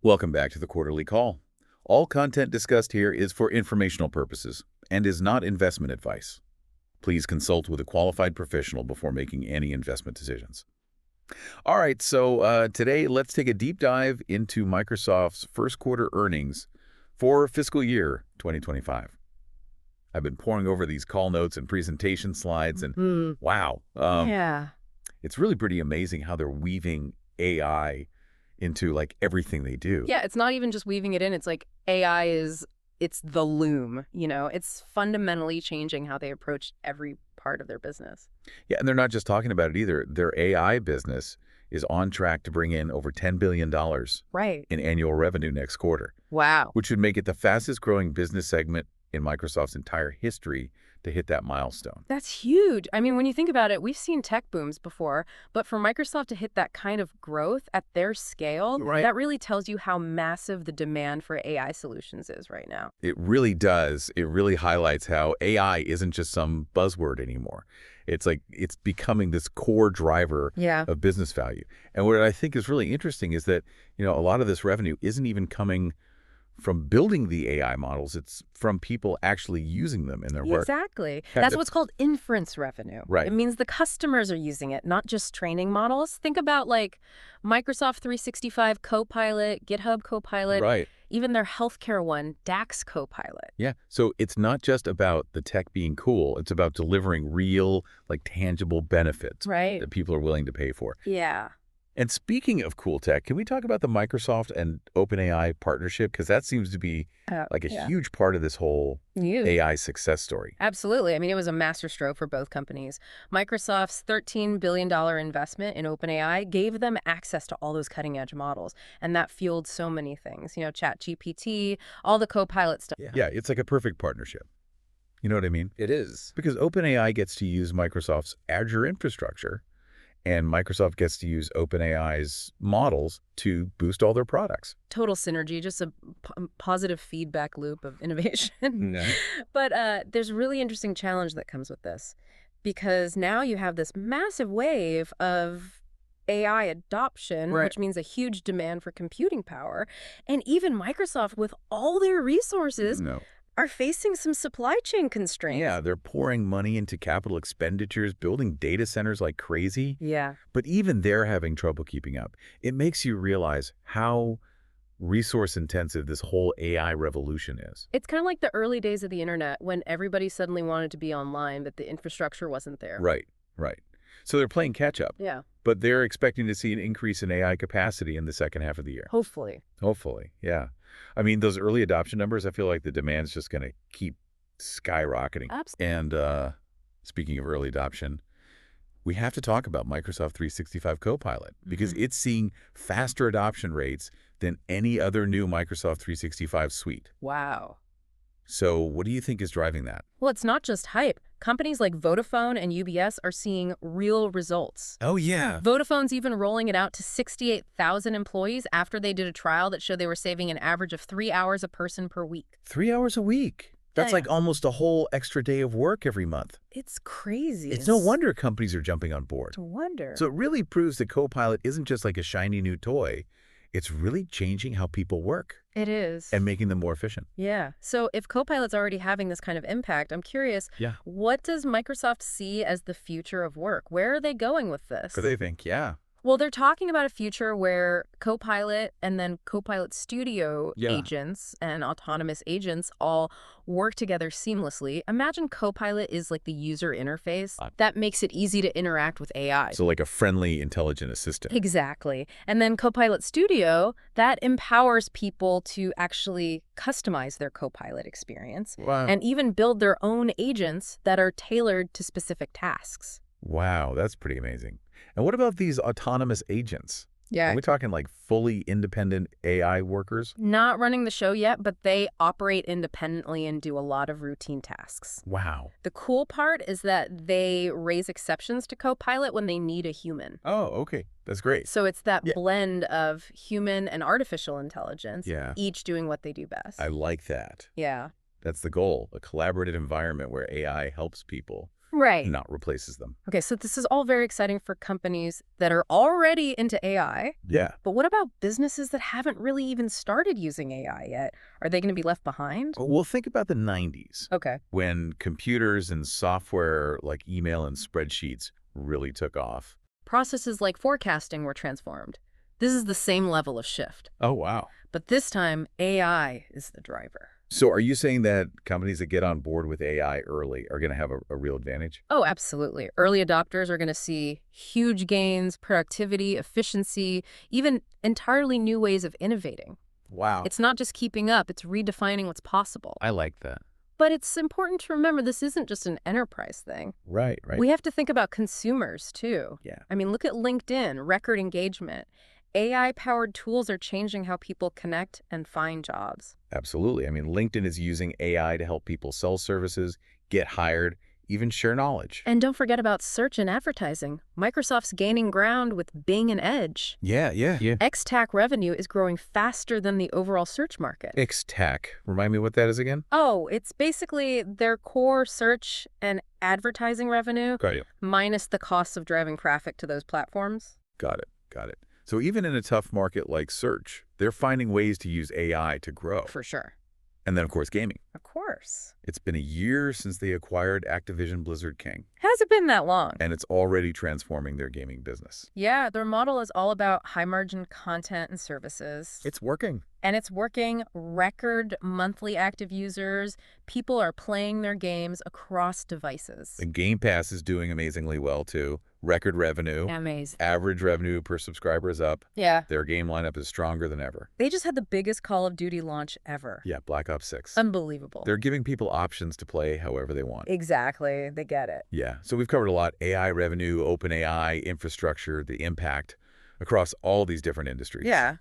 Welcome back to the Quarterly Call. All content discussed here is for informational purposes and is not investment advice. Please consult with a qualified professional before making any investment decisions. All right, so today let's take a deep dive into Microsoft's first quarter earnings for fiscal year 2025. I've been poring over these call notes and presentation slides, and wow, Yeah. it's really pretty amazing how they're weaving AI into like everything they do. Yeah, it's not even just weaving it in. It's like AI it's the loom, It's fundamentally changing how they approach every part of their business. Yeah, and they're not just talking about it either. Their AI business is on track to bring in over $10 billion Right. in annual revenue next quarter, Wow. which would make it the fastest growing business segment in Microsoft's entire history to hit that milestone. That's huge. I mean, when you think about it, we've seen tech booms before, but for Microsoft to hit that kind of growth at their scale, Right. that really tells you how massive the demand for AI solutions is right now. It really does. It really highlights how AI isn't just some buzzword anymore. It's like it's becoming this core driver Yeah. of business value. And what I think is really interesting is that, a lot of this revenue isn't even coming from building the AI models. It's from people actually using them in their work. Exactly. Yeah, That's what's called inference revenue. Right. It means the customers are using it, not just training models. Think about like Microsoft 365 Copilot, GitHub Copilot, Right. even their healthcare one, DAX Copilot. Yeah. So it's not just about the tech being cool. It's about delivering real, like tangible benefits Right. that people are willing to pay for. Yeah. And speaking of cool tech, can we talk about the Microsoft and OpenAI partnership? Because that seems to be like a Yeah. huge part of this whole You. AI success story. Absolutely. I mean, it was a masterstroke for both companies. Microsoft's $13 billion investment in OpenAI gave them access to all those cutting-edge models, and that fueled so many things. ChatGPT, all the Copilot stuff. Yeah, it's like a perfect partnership. You know what I mean? It is. Because OpenAI gets to use Microsoft's Azure infrastructure, and Microsoft gets to use OpenAI's models to boost all their products. Total synergy, just a positive feedback loop of innovation. No. But there's a really interesting challenge that comes with this, because now you have this massive wave of AI adoption, Right. which means a huge demand for computing power. And even Microsoft, with all their resources, No. are facing some supply chain constraints. Yeah, they're pouring money into capital expenditures, building data centers like crazy. Yeah. But even they're having trouble keeping up. It makes you realize how resource-intensive this whole AI revolution is. It's kind of like the early days of the internet when everybody suddenly wanted to be online, but the infrastructure wasn't there. Right, right. So they're playing catch-up, Yeah. but they're expecting to see an increase in AI capacity in the second half of the year. Hopefully. Hopefully, yeah. I mean, those early adoption numbers, I feel like the demand's just going to keep skyrocketing. Absolutely. And speaking of early adoption, we have to talk about Microsoft 365 Copilot because it's seeing faster adoption rates than any other new Microsoft 365 suite. Wow. So what do you think is driving that? Well, it's not just hype. Companies like Vodafone and UBS are seeing real results. Oh, yeah. Vodafone's even rolling it out to 68,000 employees after they did a trial that showed they were saving an average of 3 hours a person per week. 3 hours a week. That's Yeah. like almost a whole extra day of work every month. It's crazy. It's no wonder companies are jumping on board. No wonder. So it really proves that Copilot isn't just like a shiny new toy. It's really changing how people work It is. and making them more efficient. Yeah. So if Copilot's already having this kind of impact, I'm curious, Yeah. what does Microsoft see as the future of work? Where are they going with this? Because they think, yeah. Well, they're talking about a future where Copilot and then Copilot Studio Yeah. agents and autonomous agents all work together seamlessly. Imagine Copilot is like the user interface that makes it easy to interact with AI. So like a friendly, intelligent assistant. Exactly. And then Copilot Studio, that empowers people to actually customize their Copilot experience Wow. and even build their own agents that are tailored to specific tasks. Wow, that's pretty amazing. And what about these autonomous agents? Yeah. Are we talking like fully independent AI workers? Not running the show yet, but they operate independently and do a lot of routine tasks. Wow. The cool part is that they raise exceptions to Copilot when they need a human. Oh, okay. That's great. So it's that Yeah. blend of human and artificial intelligence, Yeah. each doing what they do best. I like that. Yeah. That's the goal, a collaborative environment where AI helps people Right. not replaces them. Okay, so this is all very exciting for companies that are already into AI. Yeah. But what about businesses that haven't really even started using AI yet? Are they going to be left behind? Well, think about the 90s Okay. when computers and software like email and spreadsheets really took off. Processes like forecasting were transformed. This is the same level of shift. Oh, wow. But this time, AI is the driver. So are you saying that companies that get on board with AI early are going to have a real advantage? Oh, absolutely. Early adopters are going to see huge gains, productivity, efficiency, even entirely new ways of innovating. Wow. It's not just keeping up, it's redefining what's possible. I like that. But it's important to remember this isn't just an enterprise thing. Right, right. We have to think about consumers, too. Yeah. I mean, look at LinkedIn, record engagement. AI-powered tools are changing how people connect and find jobs. Absolutely. I mean, LinkedIn is using AI to help people sell services, get hired, even share knowledge. And don't forget about search and advertising. Microsoft's gaining ground with Bing and Edge. Yeah. X-TAC revenue is growing faster than the overall search market. X-TAC. Remind me what that is again? Oh, it's basically their core search and advertising revenue Got you. minus the costs of driving traffic to those platforms. Got it. So even in a tough market like search, they're finding ways to use AI to grow. For sure. And then, of course, gaming. Of course. It's been a year since they acquired Activision Blizzard King, Has it been that long? and it's already transforming their gaming business. Yeah, their model is all about high-margin content and services. It's working. And it's working. Record monthly active users. People are playing their games across devices. The Game Pass is doing amazingly well, too. Record revenue. Amazing. Average revenue per subscriber is up. Yeah. Their game lineup is stronger than ever. They just had the biggest Call of Duty launch ever. Yeah, Black Ops 6. Unbelievable. They're giving people options to play however they want. Exactly. They get it. Yeah, so we've covered a lot. AI revenue, OpenAI, infrastructure, the impact across all these different industries. Yeah.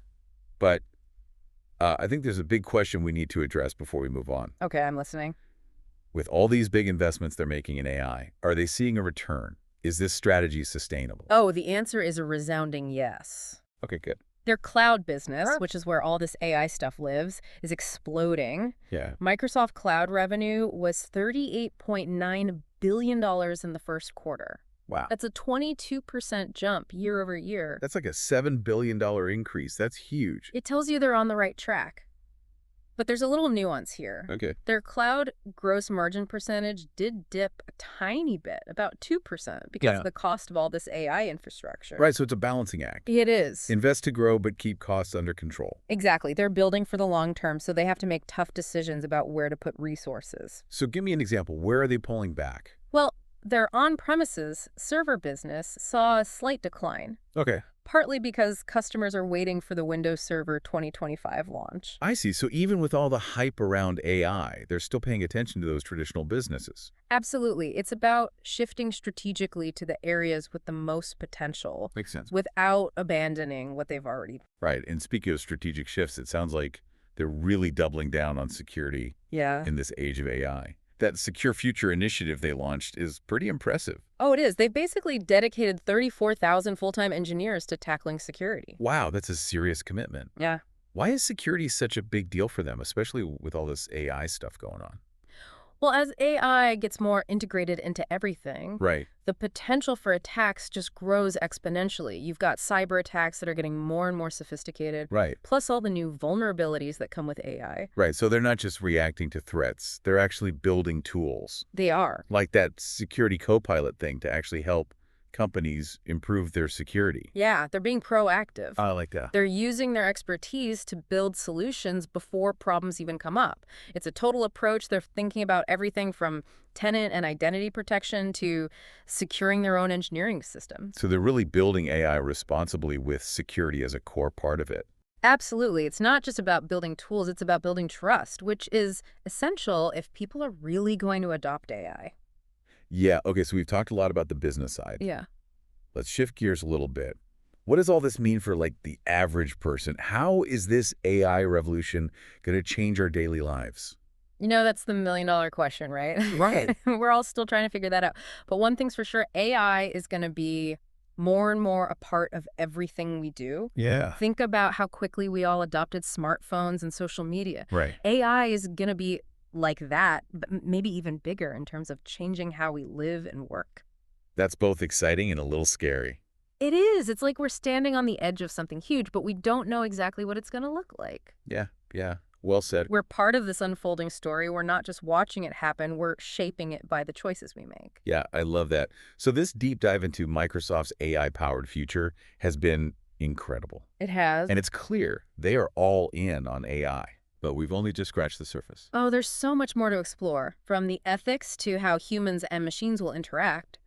But I think there's a big question we need to address before we move on. Okay, I'm listening. With all these big investments they're making in AI, are they seeing a return? Is this strategy sustainable? Oh, the answer is a resounding yes. Okay, good. Their cloud business, which is where all this AI stuff lives, is exploding. Yeah. Microsoft Cloud revenue was $38.9 billion in the first quarter. Wow. That's a 22% jump year over year. That's like a $7 billion increase. That's huge. It tells you they're on the right track. But there's a little nuance here. Okay. Their cloud gross margin percentage did dip a tiny bit, about 2%, because of the cost of all this AI infrastructure. Right, so it's a balancing act. It is. Invest to grow, but keep costs under control. Exactly. They're building for the long term, so they have to make tough decisions about where to put resources. So give me an example. Where are they pulling back? Well, their on-premises server business saw a slight decline, Okay. partly because customers are waiting for the Windows Server 2025 launch. I see. So even with all the hype around AI, they're still paying attention to those traditional businesses. Absolutely. It's about shifting strategically to the areas with the most potential Makes sense. without abandoning what they've already. Right. And speaking of strategic shifts, it sounds like they're really doubling down on security in this age of AI. That Secure Future initiative they launched is pretty impressive. Oh, it is. They've basically dedicated 34,000 full-time engineers to tackling security. Wow, that's a serious commitment. Yeah. Why is security such a big deal for them, especially with all this AI stuff going on? Well, as AI gets more integrated into everything, Right. the potential for attacks just grows exponentially. You've got cyber attacks that are getting more and more sophisticated, Right. plus all the new vulnerabilities that come with AI. Right. So they're not just reacting to threats. They're actually building tools. They are. Like that security Copilot thing to actually help companies improve their security. Yeah, they're being proactive. I like that. They're using their expertise to build solutions before problems even come up. It's a total approach. They're thinking about everything from tenant and identity protection to securing their own engineering system. So they're really building AI responsibly with security as a core part of it. Absolutely. It's not just about building tools. It's about building trust, which is essential if people are really going to adopt AI. Yeah, okay, so we've talked a lot about the business side. Yeah. Let's shift gears a little bit. What does all this mean for, like, the average person? How is this AI revolution going to change our daily lives? You know, that's the million-dollar question, right? Right. We're all still trying to figure that out. But one thing's for sure, AI is going to be more and more a part of everything we do. Yeah. Think about how quickly we all adopted smartphones and social media. Right. AI is going to be like that, but maybe even bigger in terms of changing how we live and work. That's both exciting and a little scary. It is. It's like we're standing on the edge of something huge, but we don't know exactly what it's going to look like. Yeah, yeah. Well said. We're part of this unfolding story. We're not just watching it happen. We're shaping it by the choices we make. Yeah, I love that. So this deep dive into Microsoft's AI-powered future has been incredible. It has. And it's clear they are all in on AI. But we've only just scratched the surface. Oh, there's so much more to explore, from the ethics to how humans and machines will interact.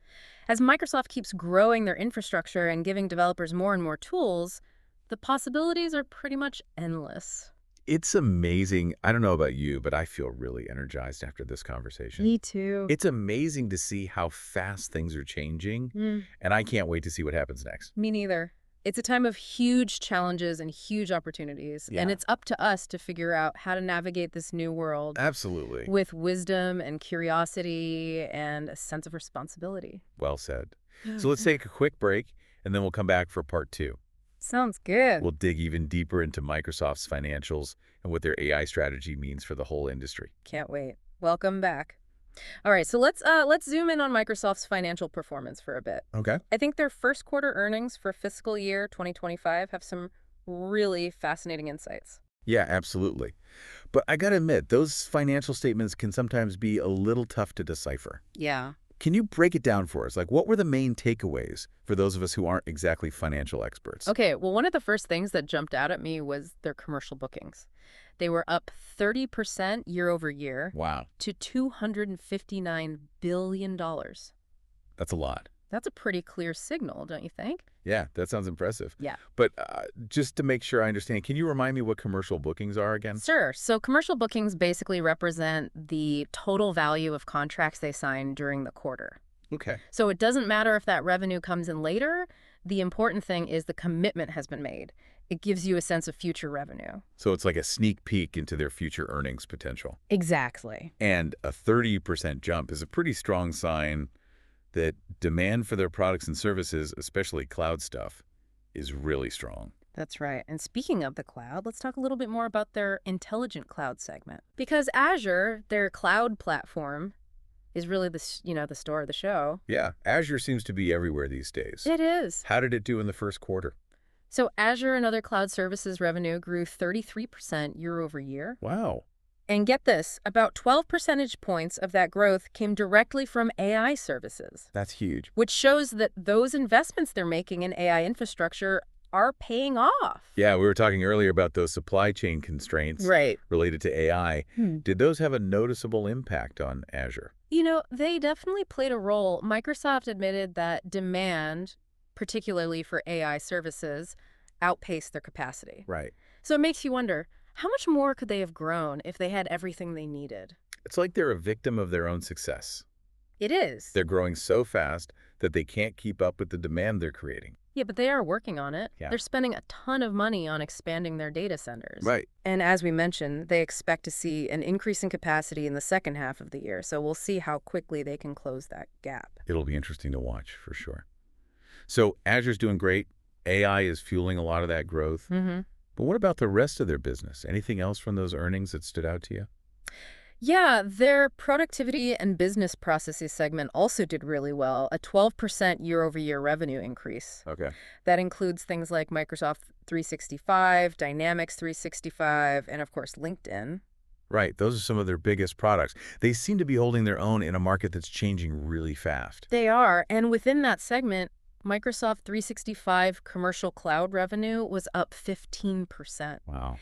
As Microsoft keeps growing their infrastructure and giving developers more and more tools, the possibilities are pretty much endless. It's amazing. I don't know about you, but I feel really energized after this conversation. Me too. It's amazing to see how fast things are changing, and I can't wait to see what happens next. Me neither. It's a time of huge challenges and huge opportunities, and Yeah. it's up to us to figure out how to navigate this new world Absolutely. with wisdom and curiosity and a sense of responsibility. Well said. So let's take a quick break, and then we'll come back for part 2. Sounds good. We'll dig even deeper into Microsoft's financials and what their AI strategy means for the whole industry. Can't wait. Welcome back. All right, so let's zoom in on Microsoft's financial performance for a bit. Okay. I think their first quarter earnings for fiscal year 2025 have some really fascinating insights. Yeah, absolutely. But I gotta admit, those financial statements can sometimes be a little tough to decipher. Yeah. Can you break it down for us? Like, what were the main takeaways for those of us who aren't exactly financial experts? Okay, well, one of the first things that jumped out at me was their commercial bookings. They were up 30% year over year Wow, to $259 billion. that's a lot. That's a pretty clear signal, don't you think? Yeah, that sounds impressive. Yeah. But just to make sure I understand, can you remind me what commercial bookings are again? Sure. So commercial bookings basically represent the total value of contracts they sign during the quarter. Okay. So it doesn't matter if that revenue comes in later. The important thing is the commitment has been made. It gives you a sense of future revenue. So it's like a sneak peek into their future earnings potential. Exactly. And a 30% jump is a pretty strong sign that demand for their products and services, especially cloud stuff, is really strong. That's right. And speaking of the cloud, let's talk a little bit more about their intelligent cloud segment. Because Azure, their cloud platform, is really the star of the show. Yeah, Azure seems to be everywhere these days. It is. How did it do in the first quarter? So Azure and other cloud services revenue grew 33% year over year. Wow. And get this, about 12 percentage points of that growth came directly from AI services, That's huge. which shows that those investments they're making in AI infrastructure are paying off. Yeah, we were talking earlier about those supply chain constraints Right. related to AI. Did those have a noticeable impact on Azure? You know, they definitely played a role. Microsoft admitted that demand, particularly for AI services, outpaced their capacity. Right. So it makes you wonder, how much more could they have grown if they had everything they needed? It's like they're a victim of their own success. It is. They're growing so fast that they can't keep up with the demand they're creating. Yeah, but they are working on it. Yeah. They're spending a ton of money on expanding their data centers. Right. And as we mentioned, they expect to see an increase in capacity in the second half of the year. So we'll see how quickly they can close that gap. It'll be interesting to watch for sure. So Azure's doing great. AI is fueling a lot of that growth. But what about the rest of their business? Anything else from those earnings that stood out to you? Yeah, their productivity and business processes segment also did really well, a 12% year-over-year revenue increase. Okay. That includes things like Microsoft 365, Dynamics 365, and of course, LinkedIn. Right. Those are some of their biggest products. They seem to be holding their own in a market that's changing really fast. They are, and within that segment, Microsoft 365 commercial cloud revenue was up 15%. Wow.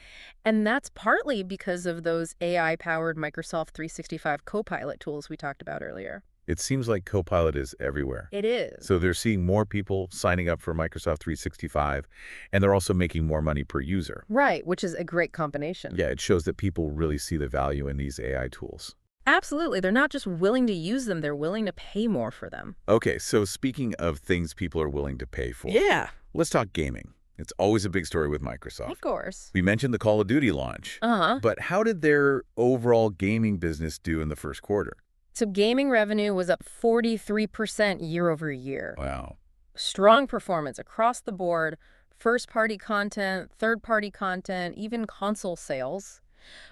And that's partly because of those AI-powered Microsoft 365 Copilot tools we talked about earlier. It seems like Copilot is everywhere. It is. So they're seeing more people signing up for Microsoft 365, and they're also making more money per user. Right, which is a great combination. Yeah, it shows that people really see the value in these AI tools. Absolutely. They're not just willing to use them, they're willing to pay more for them. Okay, so speaking of things people are willing to pay for, Yeah. let's talk gaming. It's always a big story with Microsoft. Of course. We mentioned the Call of Duty launch, but how did their overall gaming business do in the first quarter? So gaming revenue was up 43% year over year. Wow. Strong performance across the board, first-party content, third-party content, even console sales.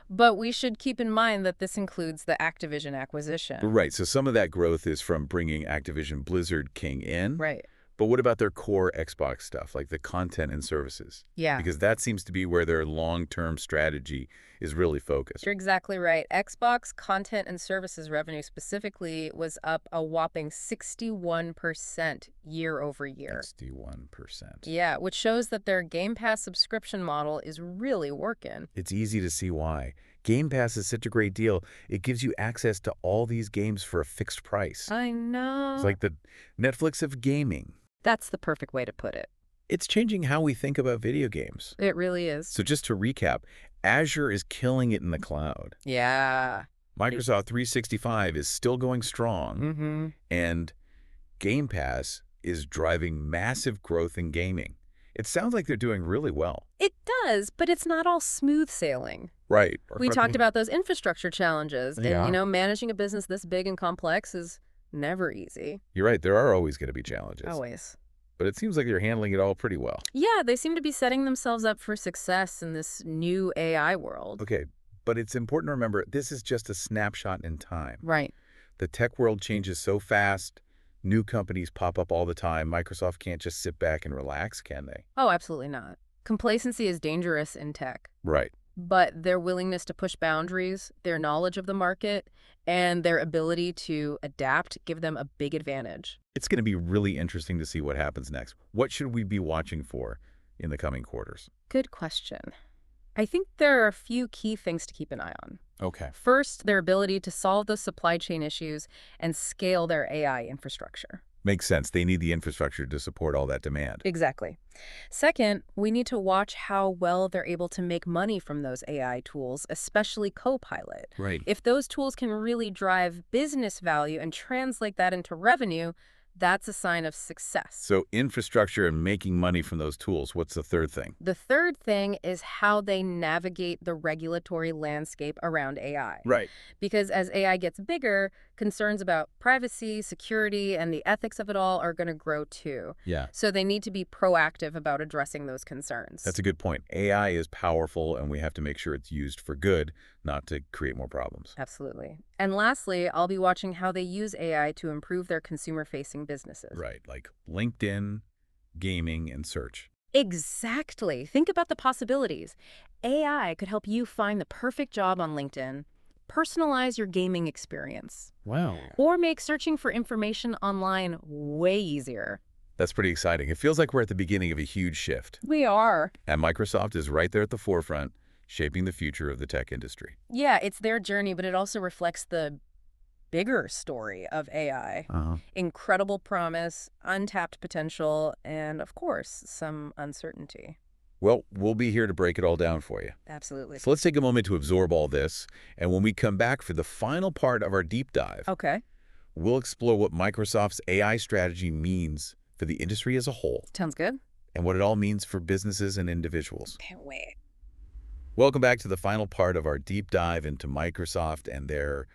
But we should keep in mind that this includes the Activision acquisition. Right, so some of that growth is from bringing Activision Blizzard King in. Right. But what about their core Xbox stuff, like the content and services? Yeah. Because that seems to be where their long-term strategy is really focused. You're exactly right. Xbox content and services revenue specifically was up a whopping 61% year over year. 61%. Yeah, which shows that their Game Pass subscription model is really working. It's easy to see why. Game Pass is such a great deal. It gives you access to all these games for a fixed price. I know. It's like the Netflix of gaming. That's the perfect way to put it. It's changing how we think about video games. It really is. So just to recap, Azure is killing it in the cloud. Yeah. Microsoft 365 is still going strong. Mm-hmm. And Game Pass is driving massive growth in gaming. It sounds like they're doing really well. It does, but it's not all smooth sailing. Right. We talked about those infrastructure challenges. Yeah. And, managing a business this big and complex is never easy. You're right. There are always going to be challenges. Always. But it seems like they're handling it all pretty well. Yeah, they seem to be setting themselves up for success in this new AI world. Okay, but it's important to remember this is just a snapshot in time. Right. The tech world changes so fast. New companies pop up all the time. Microsoft can't just sit back and relax, can they? Oh, absolutely not. Complacency is dangerous in tech. Right. But their willingness to push boundaries, their knowledge of the market, and their ability to adapt give them a big advantage. It's going to be really interesting to see what happens next. What should we be watching for in the coming quarters? Good question. I think there are a few key things to keep an eye on. Okay. First, their ability to solve those supply chain issues and scale their AI infrastructure. Makes sense. They need the infrastructure to support all that demand. Exactly. Second, we need to watch how well they're able to make money from those AI tools, especially Copilot. Right. If those tools can really drive business value and translate that into revenue, that's a sign of success. So infrastructure and making money from those tools. What's the third thing? The third thing is how they navigate the regulatory landscape around AI. Right. Because as AI gets bigger, concerns about privacy, security, and the ethics of it all are going to grow too. Yeah. So they need to be proactive about addressing those concerns. That's a good point. AI is powerful, and we have to make sure it's used for good, not to create more problems. Absolutely. And lastly, I'll be watching how they use AI to improve their consumer-facing businesses. Right, like LinkedIn, gaming, and search. Exactly. Think about the possibilities. AI could help you find the perfect job on LinkedIn, personalize your gaming experience, Wow. or make searching for information online way easier. That's pretty exciting. It feels like we're at the beginning of a huge shift. We are. And Microsoft is right there at the forefront, shaping the future of the tech industry. Yeah, it's their journey, but it also reflects the bigger story of AI. Incredible promise, untapped potential, and of course, some uncertainty. Well, we'll be here to break it all down for you. Absolutely. So let's take a moment to absorb all this, and when we come back for the final part of our deep dive, Okay. we'll explore what Microsoft's AI strategy means for the industry as a whole, Sounds good. and what it all means for businesses and individuals. Can't wait. Welcome back to the final part of our deep dive into Microsoft and their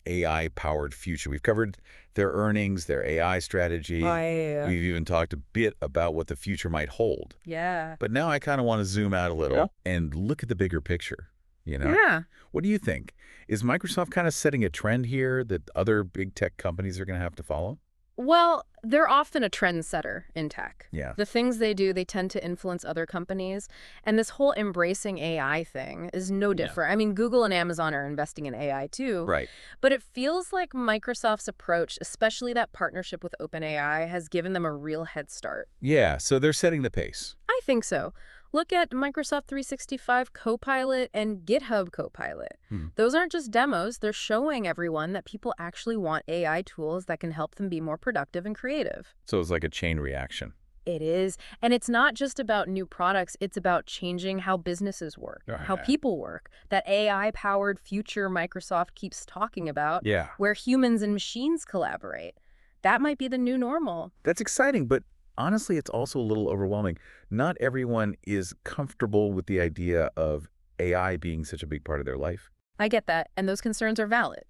AI-powered future. We've covered their earnings, their AI strategy. We've even talked a bit about what the future might hold. Yeah. But now I kind of want to zoom out a little and look at the bigger picture. Yeah. What do you think? Is Microsoft kind of setting a trend here that other big tech companies are going to have to follow? Well, they're often a trendsetter in tech. Yeah. The things they do, they tend to influence other companies. And this whole embracing AI thing is no different. I mean, Google and Amazon are investing in AI too. Right. But it feels like Microsoft's approach, especially that partnership with OpenAI, has given them a real head start. Yeah, so they're setting the pace. I think so. Look at Microsoft 365 Copilot and GitHub Copilot. Those aren't just demos. They're showing everyone that people actually want AI tools that can help them be more productive and creative. So it's like a chain reaction. It is. And it's not just about new products. It's about changing how businesses work, how people work. That AI-powered future Microsoft keeps talking about, where humans and machines collaborate. That might be the new normal. That's exciting, but honestly, it's also a little overwhelming. Not everyone is comfortable with the idea of AI being such a big part of their life. I get that, and those concerns are valid.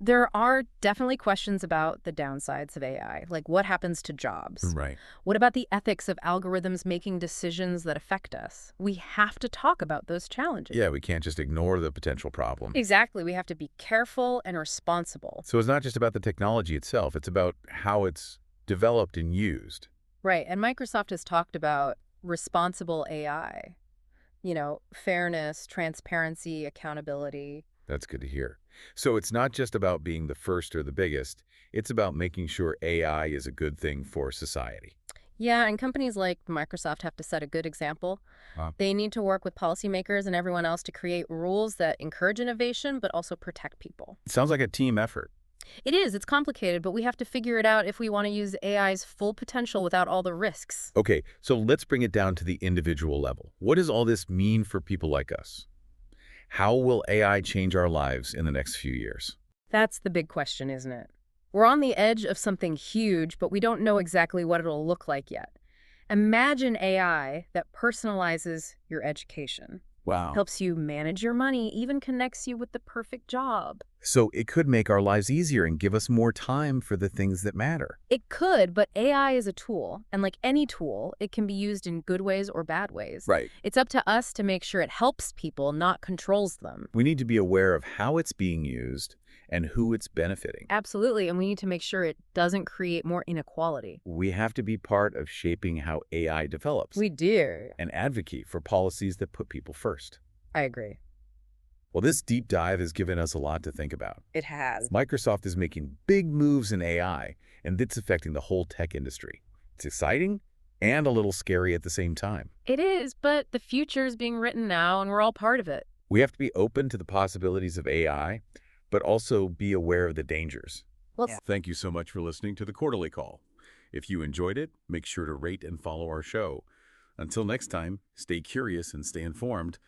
There are definitely questions about the downsides of AI, like what happens to jobs? Right. What about the ethics of algorithms making decisions that affect us? We have to talk about those challenges. Yeah, we can't just ignore the potential problem. Exactly. We have to be careful and responsible. So it's not just about the technology itself, it's about how it's developed and used. Right. And Microsoft has talked about responsible AI, fairness, transparency, accountability. That's good to hear. So it's not just about being the first or the biggest, it's about making sure AI is a good thing for society. Yeah, and companies like Microsoft have to set a good example. Uh, They need to work with policymakers and everyone else to create rules that encourage innovation but also protect people. it sounds like a team effort. It is, it's complicated, but we have to figure it out if we want to use AI's full potential without all the risks. Okay, so let's bring it down to the individual level. What does all this mean for people like us? How will AI change our lives in the next few years? That's the big question, isn't it? We're on the edge of something huge, but we don't know exactly what it'll look like yet. Imagine AI that personalizes your education, Wow. helps you manage your money, even connects you with the perfect job. So it could make our lives easier and give us more time for the things that matter. It could, but AI is a tool, and like any tool, it can be used in good ways or bad ways. Right. It's up to us to make sure it helps people, not controls them. We need to be aware of how it's being used and who it's benefiting. Absolutely, and we need to make sure it doesn't create more inequality. We have to be part of shaping how AI develops We do. and advocate for policies that put people first. I agree. Well, this deep dive has given us a lot to think about. It has. Microsoft is making big moves in AI, and it's affecting the whole tech industry. It's exciting and a little scary at the same time. It is, but the future is being written now, and we're all part of it. We have to be open to the possibilities of AI, but also be aware of the dangers. Well, Thank you so much for listening to the Quarterly Call. If you enjoyed it, make sure to rate and follow our show. Until next time, stay curious and stay informed.